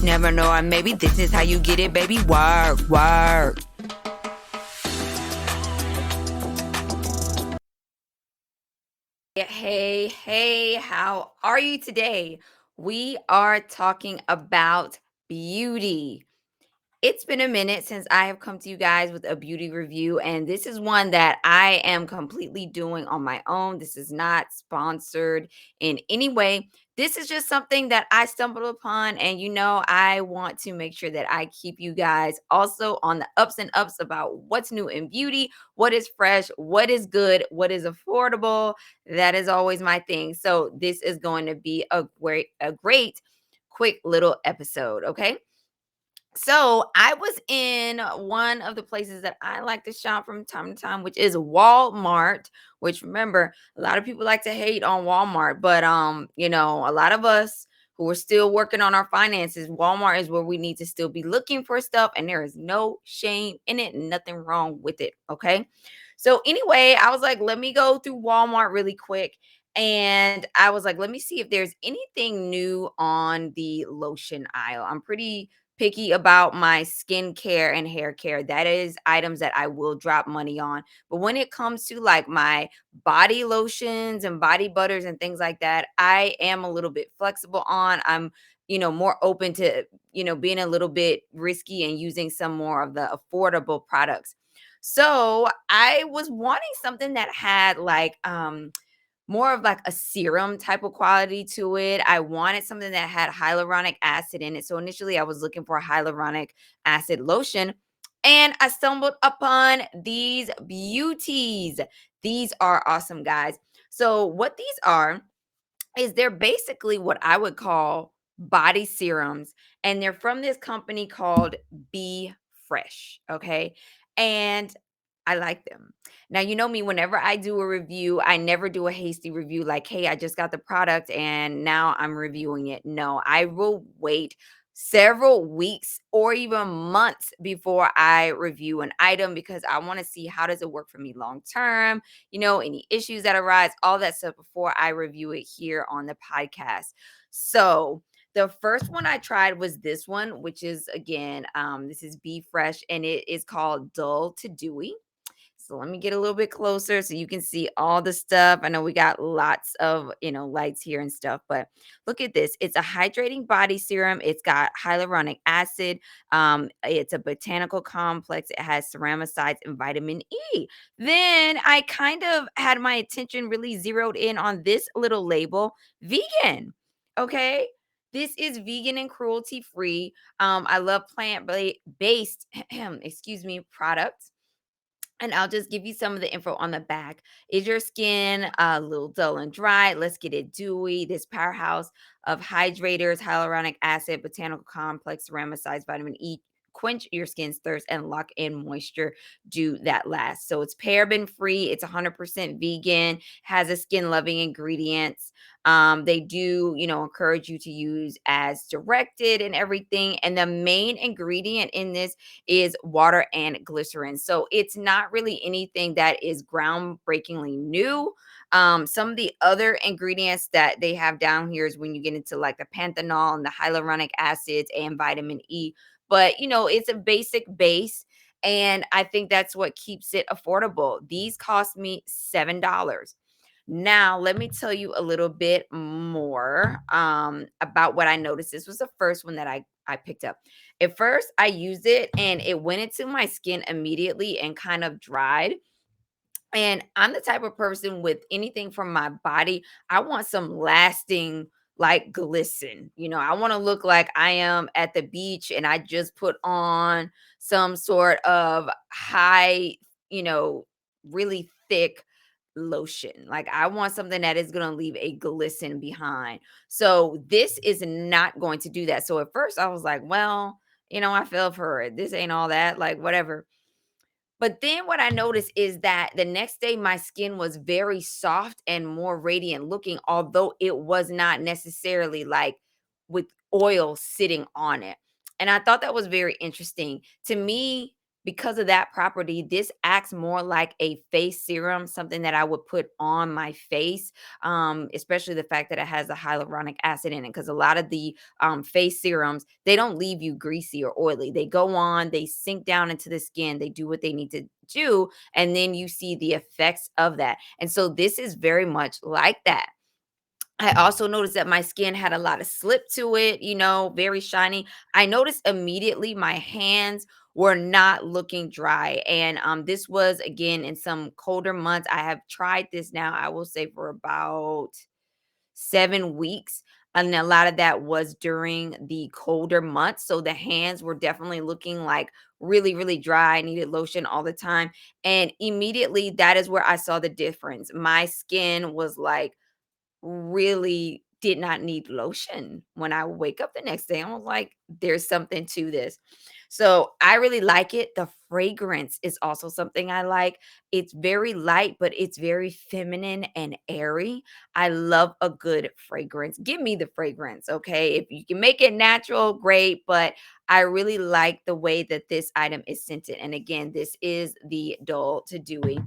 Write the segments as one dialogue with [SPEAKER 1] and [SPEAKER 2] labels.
[SPEAKER 1] never know, or maybe this is how you get it, baby. Work, work. Hey, hey, how are you today? We are talking about beauty. It's been a minute since I have come to you guys with a beauty review, and this is one that I am completely doing on my own. This is not sponsored in any way. This is just something that I stumbled upon, and I want to make sure that I keep you guys also on the ups and ups about what's new in beauty, what is fresh, what is good, what is affordable. That is always my thing. So this is going to be a great quick little episode, okay? So I was in one of the places that I like to shop from time to time, which is Walmart. Which, remember, a lot of people like to hate on Walmart, but a lot of us who are still working on our finances, Walmart is where we need to still be looking for stuff, and there is no shame in it, nothing wrong with it. Okay. So anyway, I was like, let me go through Walmart really quick. And I was like, let me see if there's anything new on the lotion aisle. I'm pretty picky about my skincare and hair care. That is items that I will drop money on. But when it comes to like my body lotions and body butters and things like that, I am a little bit flexible on. I'm more open to, being a little bit risky and using some more of the affordable products. So I was wanting something that had like more of like a serum type of quality to it. I wanted something that had hyaluronic acid in it. So initially I was looking for a hyaluronic acid lotion, and I stumbled upon these beauties. These are awesome, guys. So what these are is they're basically what I would call body serums, and they're from this company called B.Fresh. Okay. And I like them. Now, you know me, whenever I do a review, I never do a hasty review like, hey, I just got the product and now I'm reviewing it. No, I will wait several weeks or even months before I review an item, because I want to see how does it work for me long term, any issues that arise, all that stuff before I review it here on the podcast. So, the first one I tried was this one, which is again, this is B.Fresh, and it is called Dull to Dewy. So let me get a little bit closer so you can see all the stuff. I know we got lots of, lights here and stuff, but look at this. It's a hydrating body serum. It's got hyaluronic acid. It's a botanical complex. It has ceramicides and vitamin E. Then I kind of had my attention really zeroed in on this little label, vegan. Okay. This is vegan and cruelty free. I love plant based, excuse me, products, and I'll just give you some of the info on the back. Is your skin a little dull and dry? Let's get it dewy. This powerhouse of hydrators, hyaluronic acid, botanical complex, ceramicides, vitamin E, quench your skin's thirst and lock in moisture. Do that last. So it's paraben free. It's 100% vegan. Has a skin loving ingredients. They do, encourage you to use as directed and everything. And the main ingredient in this is water and glycerin. So it's not really anything that is groundbreakingly new. Some of the other ingredients that they have down here is when you get into like the panthenol and the hyaluronic acids and vitamin E. But it's a basic base. And I think that's what keeps it affordable. These cost me $7. Now, let me tell you a little bit more about what I noticed. This was the first one that I picked up. At first, I used it and it went into my skin immediately and kind of dried. And I'm the type of person with anything from my body, I want some lasting, like glisten. I want to look like I am at the beach and I just put on some sort of high, really thick lotion. Like I want something that is going to leave a glisten behind. So this is not going to do that. So at first I was like, well, I fell for it. This ain't all that, like whatever. But then what I noticed is that the next day my skin was very soft and more radiant looking, although it was not necessarily like with oil sitting on it. And I thought that was very interesting. To me, because of that property, this acts more like a face serum, something that I would put on my face, especially the fact that it has the hyaluronic acid in it. Because a lot of the face serums, they don't leave you greasy or oily. They go on, they sink down into the skin, they do what they need to do, and then you see the effects of that. And so this is very much like that. I also noticed that my skin had a lot of slip to it, very shiny. I noticed immediately my hands were not looking dry. And this was again in some colder months. I have tried this now, I will say, for about 7 weeks. And a lot of that was during the colder months. So the hands were definitely looking like really, really dry. I needed lotion all the time. And immediately that is where I saw the difference. My skin was like, really did not need lotion when I would wake up the next day. I was like, there's something to this. So I really like it. The fragrance is also something I like. It's very light, but it's very feminine and airy. I love a good fragrance. Give me the fragrance, okay? If you can make it natural, great. But I really like the way that this item is scented. And again, this is the Dull to Dewy.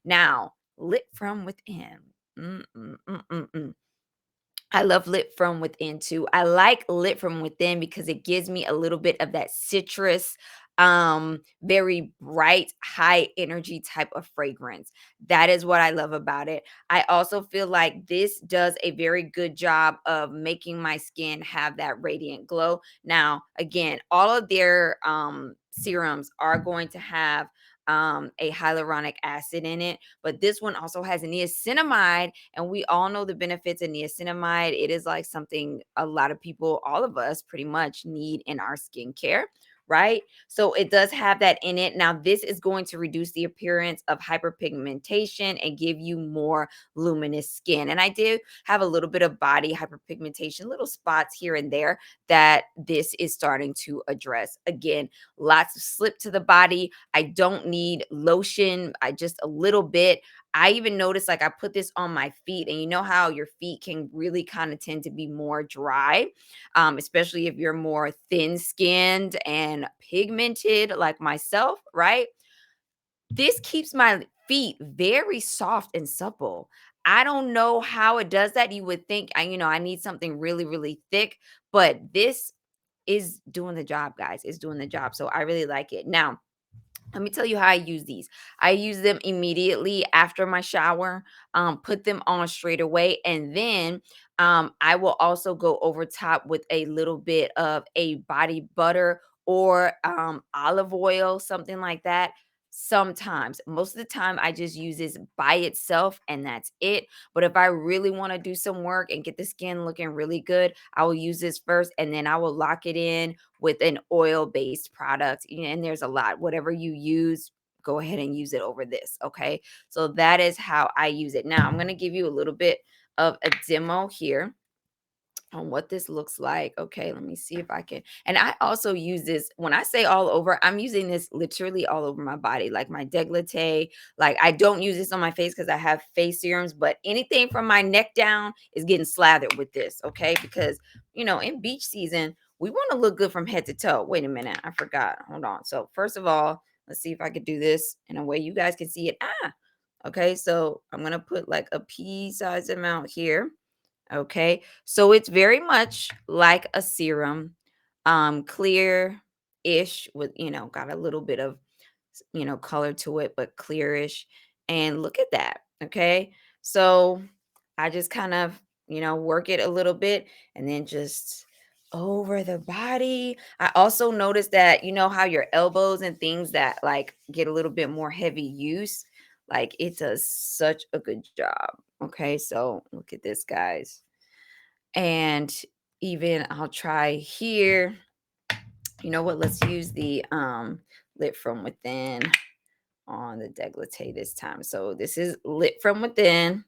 [SPEAKER 1] Now, lit from within. Mm, mm, mm, mm, mm. I love lit from within too. I like lit from within because it gives me a little bit of that citrus, very bright, high energy type of fragrance. That is what I love about it. I also feel like this does a very good job of making my skin have that radiant glow. Now, again, all of their serums are going to have a hyaluronic acid in it, but this one also has niacinamide, and we all know the benefits of niacinamide. It is like something a lot of people, all of us pretty much need in our skincare, right? So it does have that in it. Now, this is going to reduce the appearance of hyperpigmentation and give you more luminous skin. And I do have a little bit of body hyperpigmentation, little spots here and there that this is starting to address. Again, lots of slip to the body. I don't need lotion. I just a little bit. I even noticed, like, I put this on my feet, and you know how your feet can really kind of tend to be more dry, especially if you're more thin skinned and pigmented like myself, right? This keeps my feet very soft and supple. I don't know how it does that. You would think, I need something really, really thick, but this is doing the job, guys. It's doing the job. So I really like it. Now, let me tell you how I use these. I use them immediately after my shower, put them on straight away. And then I will also go over top with a little bit of a body butter or olive oil, something like that. Sometimes, most of the time, I just use this by itself and that's it. But if I really want to do some work and get the skin looking really good, I will use this first and then I will lock it in with an oil-based product. And there's a lot. Whatever you use, go ahead and use it over this. Okay. So that is how I use it. Now I'm going to give you a little bit of a demo here on what this looks like. Okay, let me see if I can. And I also use this when I say all over, I'm using this literally all over my body, like my décolleté. Like, I don't use this on my face because I have face serums, but anything from my neck down is getting slathered with this. Okay, because in beach season, we want to look good from head to toe. Wait a minute, I forgot. Hold on. So, first of all, let's see if I could do this in a way you guys can see it. Okay, so I'm gonna put like a pea size amount here. Okay. So it's very much like a serum, clear-ish with, got a little bit of, color to it, but clearish. And look at that. Okay. So I just kind of, work it a little bit and then just over the body. I also noticed that, how your elbows and things that like get a little bit more heavy use, like it does such a good job. Okay. So look at this, guys. And even I'll try here. You know what? Let's use the lit from within on the décolleté this time. So this is lit from within.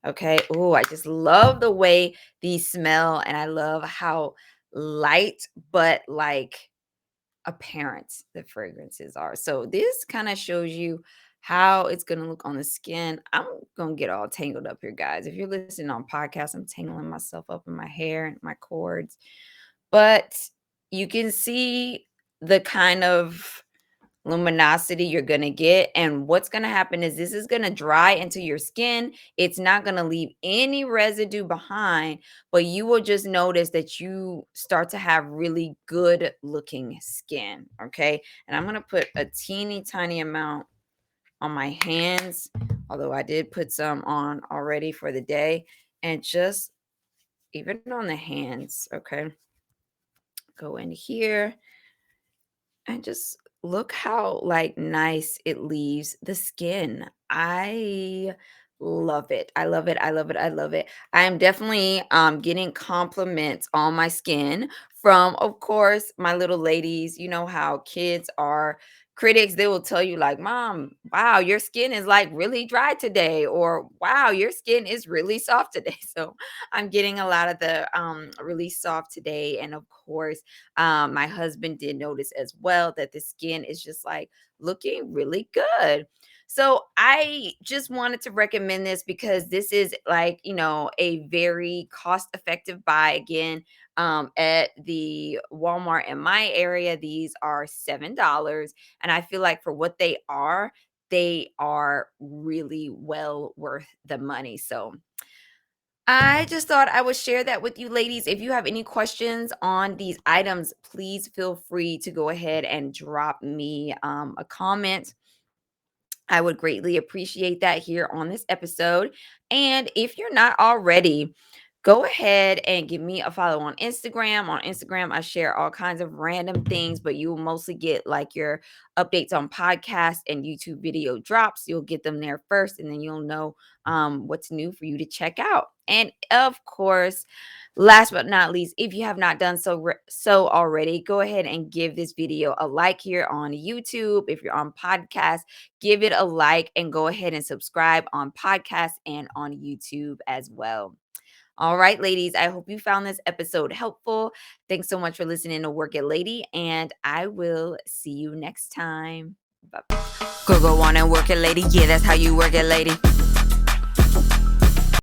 [SPEAKER 1] Okay. Oh, I just love the way these smell, and I love how light but like apparent the fragrances are. So this kind of shows you how it's going to look on the skin. I'm going to get all tangled up here, guys. If you're listening on podcasts, I'm tangling myself up in my hair and my cords. But you can see the kind of luminosity you're going to get. And what's going to happen is this is going to dry into your skin. It's not going to leave any residue behind, but you will just notice that you start to have really good looking skin. Okay. And I'm going to put a teeny tiny amount on my hands, although I did put some on already for the day, and just even on the hands. Okay. Go in here and just look how like nice it leaves the skin. I love it. I love it. I love it. I love it. I am definitely getting compliments on my skin from, of course, my little ladies. You know how kids are critics. They will tell you like, "Mom, wow, your skin is like really dry today," or "Wow, your skin is really soft today." So I'm getting a lot of the really soft today, and of course my husband did notice as well that the skin is just like looking really good. So I just wanted to recommend this because this is like, a very cost effective buy. Again, at the Walmart in my area, these are $7. And I feel like for what they are really well worth the money. So I just thought I would share that with you ladies. If you have any questions on these items, please feel free to go ahead and drop me a comment. I would greatly appreciate that here on this episode. And if you're not already, go ahead and give me a follow on Instagram. On Instagram, I share all kinds of random things, but you will mostly get like your updates on podcasts and YouTube video drops. You'll get them there first, and then you'll know what's new for you to check out. And of course, last but not least, if you have not done so already, go ahead and give this video a like here on YouTube. If you're on podcast, give it a like and go ahead and subscribe on podcast and on YouTube as well. All right, ladies, I hope you found this episode helpful. Thanks so much for listening to Work It Lady, and I will see you next time. Bye. Go on and work it, lady. Yeah, that's how you work it, lady.